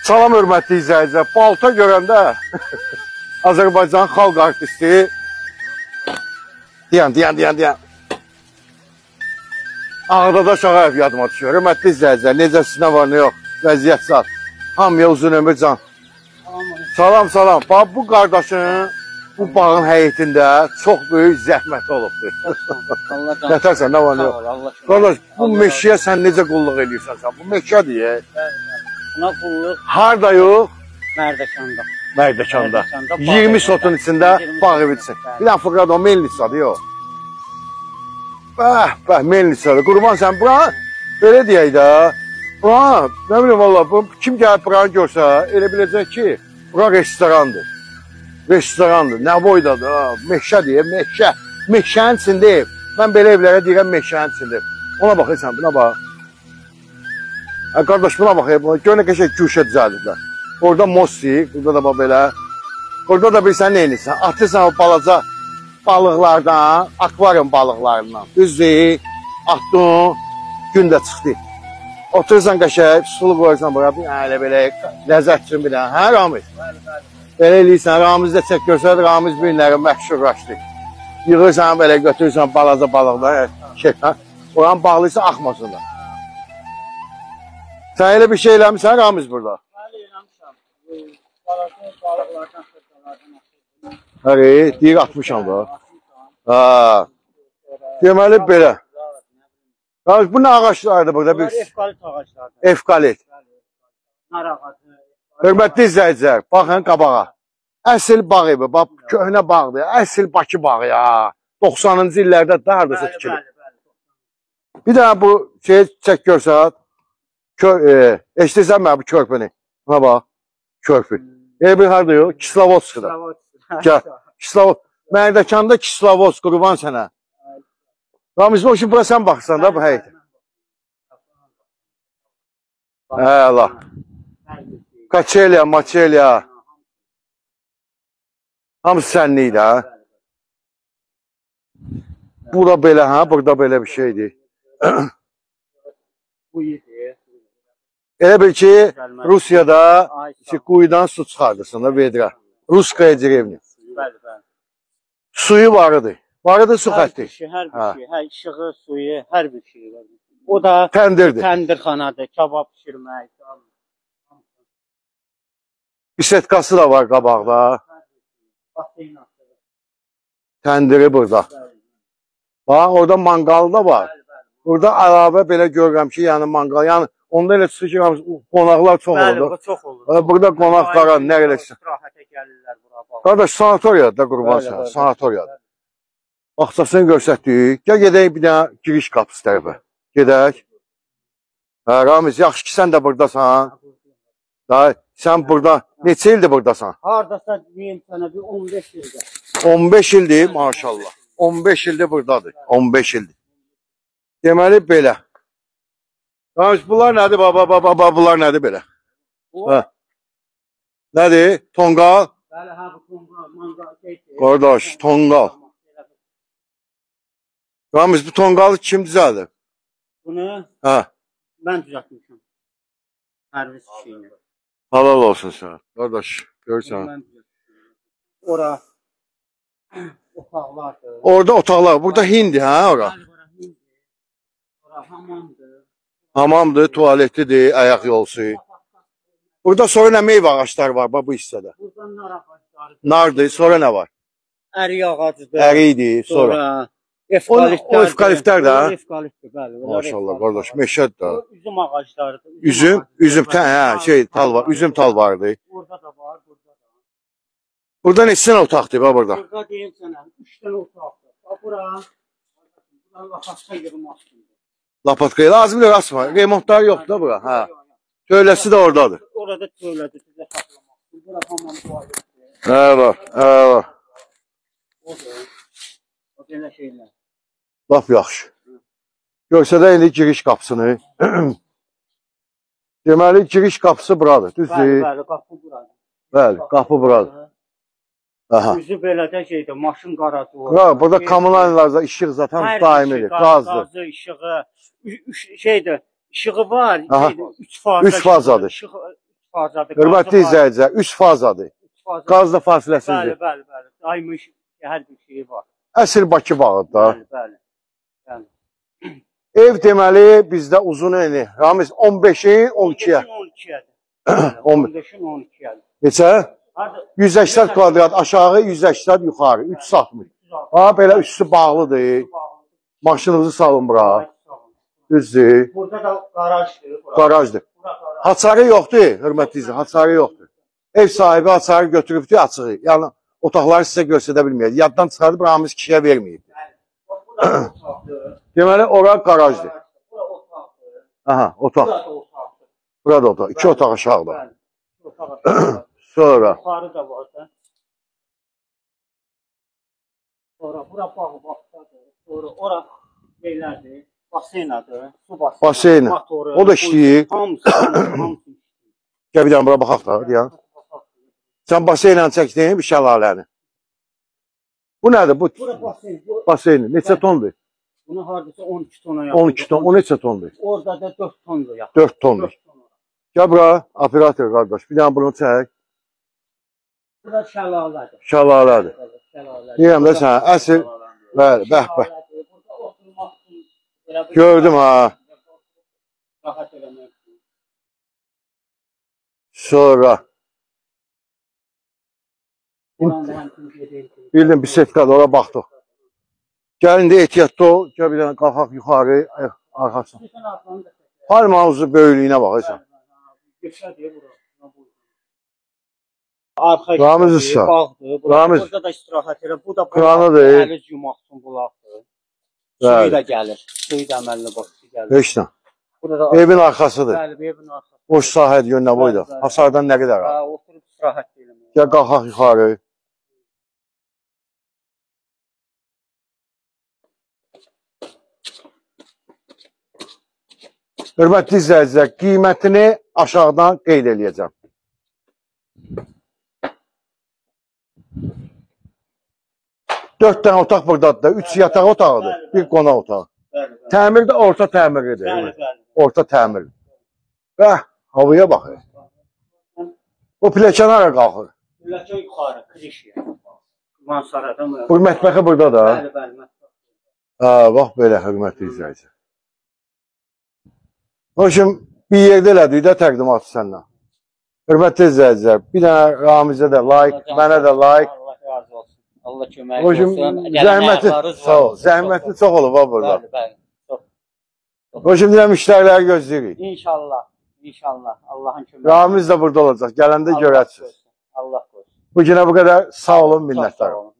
Salam hörmətli izləyicilər. Balta görəndə Azərbaycan xalq artisti deyən. Ağdada Şağayev yadıma düşüyor. Hörmətli izləyicilər, necə sizə var, nə yox? Vəziyyət zat. Hamıya uzun ömür can. Salam. Bax, bu qardaşın bu bağın həyətində çox böyük zəhməti olubdur. Nətərsən, nə var, nə yox? Qardaş, bu meşəyə sən necə qulluq edirsən sən? Bu meşədir. Buna qulluq. Harda yox? Mərdəkanda. 20 sotun içində bağ evidirsən. Bir dənə fıqrada o Melnisadır, yox. Bəh, Melnisadır. Qurban sən bura, belə deyək də, bura, nə bileyim valla, kim gəlib buranı görsə, elə biləcək ki, bura restorandır. Nə boydadır, meşədir, meşə. Meşənin içindəyim. Mən belə evlərə deyirəm, meşənin içindəyim. Ona baxırsan, buna bax. Qardaş, buna bax, gör nə qəşək güşə düzəldirlər. Orada mostik, burada da bax belə. Orada da bilsən nə edirsən, atırsan o balaca balıqlardan, akvaryum balıqlarından. Düzdür, atdın, gün də çıxdı. Oturursan qəşək, sulu qoyursan bura, elə belə, ləzzət üçün bir dənə. Hə, Ramiz? Belə eləyirsən, Ramiz də çək görsədir, Ramiz birinləri məşhurlaşdı. Yığırsan belə, götürürsən balaca balıqlar, oranı bağlıysa axmasınlar. Sən elə bir şey eləmişsən, Ramiz burada? Bəli, eləmişəm. Balaca balıqlardan, xırdalardan axırdım. Həri, deyir atmışam da. Deməli belə. Bu nə ağaçlardır burada? Efkalit ağaçlardır. Efkalit. Nar ağacı. Hörmətli izləyicilər, baxın qabağa. Əsl bağ evi, bax, köhnə bağdır, əsl Bakı bağı ya. 90-cı illərdə dardasa tikilib. Bir daha bu şey çək görsət. Eşitirsən mənə bu körpünü? Buna bax, körpü. Bir harada yox? Kislovodskıda. Mərdəkanda Kislovodsk, qurban sənə. Ramizli o ki, bura sən baxırsan da bu həyətə. Əla. Kaçelya, maçelya. Hamısı sənlik də. Bu da belə, ha? Burada belə bir şeydir. Bu yedi. Elə bil ki, Rusiyada quyudan su çıxardısın da vedrə. Ruskaya direvni. Suyu varıdır. Varıdır su xətti. Hər bir şey, işığı, suyu, hər bir şey var. O da təndirdir. Təndirxanadır, kabab pişirmək. Bisetkası da var qabaqda. Təndiri burada. Bax, orada manqalı da var. Burada əlavə belə görürəm ki, yəni manqal, yəni onda elə çıxır ki, qonaqlar çox olur. Bəli, çox olur. Burada qonaqlara nə eləsin? Rahətə gəlirlər bura. Qardaş, sanatoriyadır da qurban sənə, sanatoriyadır. Baxçasını göstərdik. Gəl gedək bir dənə giriş qapısı tərəfə. Gedək. Ramiz, yaxşı ki, sən də buradasan. Sən burada, neçə ildir buradasan? Haradasa deyim sənə bir 15 ildir. 15 ildir, maşallah. 15 ildir buradadır. 15 ildir. Deməli, belə. Ramiz, bunlar nədir, baba, bunlar nədir belə? Nədir? Tonqal? Bəli, ha, bu tonqal, manqal. Qardaş, tonqal. Ramiz, bu tonqalı kim düzəldir? Bunu mən düzəltmişəm. Sərvis işini. Halal olsun sənə. Qardaş, görürsən. Ora otaqlardır. Orada otaqlar. Burada hindi, hə, ora? Ora hamamdır. Hamamdır, tualetlidir, ayaq yolsu. Burada sonra nə meyvə ağaçları var bu hissədə? Burada nar ağaçları. Nardır, sonra nə var? Ərik ağacıdır. Ərikdir, sonra. O evkaliftlər də? Evkaliftdir, bəli. Maşallah, qardaş, meşədir də. Üzüm ağaclarıdır. Üzüm, hə, tal var, üzüm tal vardı. Burada da var, burada da. Burada neçə dənə otaqdır, bax burada? Burada deyim sənə, 3 dənə otaqdır. Bax, bura lapatka yığılmasındır. Lapatkaya lazımdır, asma. Remontlar yoxdur da bura, hə. Tövləsi də oradadır. Orada tövlədir, sizə saxlamaq. Bura hamam tualetdir. Əla. O belə şeylər. Laf yaxşı. Görsə də indi giriş qapısını. Deməli, giriş qapısı buradır, düzdür? Bəli, qapı buradır. Bəli, qapı buradır. Üzü belə də şeydir, maşın qarası var. Burada kommunallarda işıq zaten daimidir, qazdır. Qazı, işığı, şeydir, işığı var, 3 fazadır. 3 fazadır. fazadır. Hörmətli izləyicilər, 3 fazadır. Qazla fasiləsizdir. Bəli. Aymış hər bir şeyi var. Əsl Bakı bağıdır da. Bəli. Ev deməli bizdə uzun eni. Ramiz 15-in 12-yə. 12-yə. 15-in 12-yə. Neçə? 180 kvadrat aşağı, 180 yuxarı. 360. Ha, belə üstü bağlıdır. Maşınınızı salın bura. Düzdür. Burada da qarajdır. Qarajdır. Haçarı yoxdur, hörmətli izləyicilər. Haçarı yoxdur. Ev sahibi haçarı götürübdür açığı. Yəni otaqları sizə göstərə bilməyir. Yaddan çıxardıb Ramiz kişiyə verməyib. Deməli, ora qarajdır. Aha, otaq. Burada otaq. 2 otaq aşağıda. Sonra. Yuxarı da var da. Sonra bura bağı baxdadır. Sonra ora neylərdir? Baseynadır. Su baseynadır. Baseyni. O da işləyir. Hamısı. Gəl bir dənə bura baxaq da. Deyən. Sən baseynlə çəkdin bir şəlaləni. Bu nədir? Bu baseyni. Neçə tondur? Bunu hardasa 12 tona yaxın. 12 ton. O neçə tondur? Orada da 4 tondur yaxın. 4 tondur. Gəl bura, operator qardaş. Bir dənə bunu çək. Bura şəlalədir. Şəlalədir. Deyəm də sən, əsl, bəli, bəh. Gördüm ha. Sonra. Bildim, bir setkadır, ora baxdıq. Gəlin də ehtiyatda ol, gəl bir dənə qalxaq yuxarı, arxasına. Palmağınızın böyülüyünə baxırsan. Ramiz Usta. Ramiz. Burada da istirahət elə. Bu da kranıdır. Əliz yumaq üçün bulaqdır. Suyu da gəlir. Suyu da əməlli boşu gəlir. Heç nə. Evin arxasıdır. Bəli, evin arxası. Boş sahədir, yönünə boyda. Hasardan nə qədər var? Oturub istirahət edelim. Gəl qalxaq yuxarı. Hörmətli izləyicilər, qiymətini aşağıdan qeyd eləyəcəm. Dörd dənə otaq buradadır, 3 yataq otağıdır, bir qonaq otağı. Təmir də orta təmirlidir. Orta təmir. Və havaya baxır. Bu pilləkən hara qalxır? Pilləkən yuxarı, krişiyə. Mansarada mı? Bu mətbəxi burada da. Bəli. Bax belə hörmətli izləyicilər. O üçün bir yerdə elədik də təqdimatı səndən. Hörmətli izləyicilər, bir dənə Ramizə də like, mənə də like. Allah razı olsun. Allah kömək O üçün zəhməti, sağ ol, zəhməti çox olub ha burada. Bəli. O üçün deyəm, müştəriləri gözləyirik. İnşallah. Allahın köməyi. Ramiz də burada olacaq, gələndə görəcəksiniz. Allah qoysun. Bu günə bu qədər sağ olun, minnətdarım.